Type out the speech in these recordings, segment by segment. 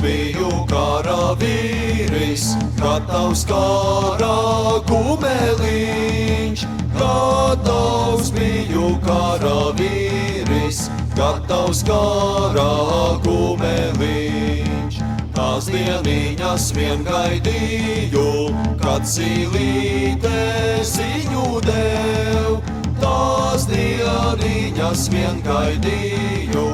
biju karavīris, gatavs kara kumeliņš. Gatavs biju karavīris, gatavs kara kumeliņš. Tās dieniņas vien gaidīju, kad zīlīte ziņu dev. Tās dieniņas vien gaidīju,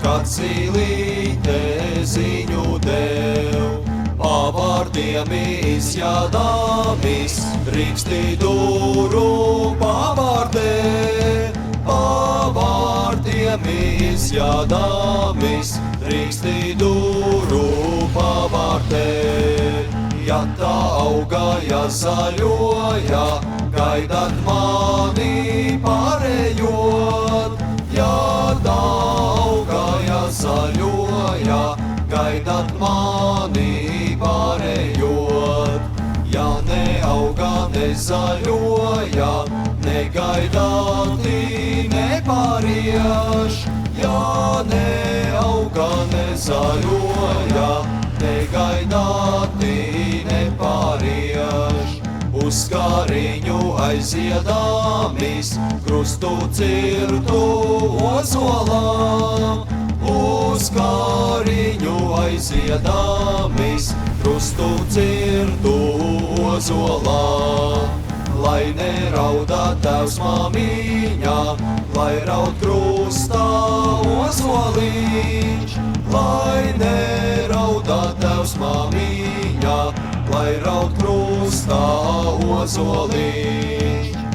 kad zīlīte ziņu dev. Pavārdiem izjādāmis, Rīkstidūru pavārdē. Pavārdiem izjādāmis, Rīkstidūru pavārdē. Ja tā augaja zaļoja, gaidat mani pārējot. Ja tā augaja zaļoja, gaidat mani pārējot. Ja neauga, nezaļoja, negaidāti nepārieš. Ja neauga, nezaļoja, negaidāti nepārieš. Uz kāriņu aiziedāmis, krustu cirtu ozolām. Uz kāriņu aiziedāmis, krustu cirtu ozolām. Lai nerauda tevs māmiņa, lai raud krustā ozoliņš. Lai nerauda tevs māmiņa, lai raud krustā ozoliņš.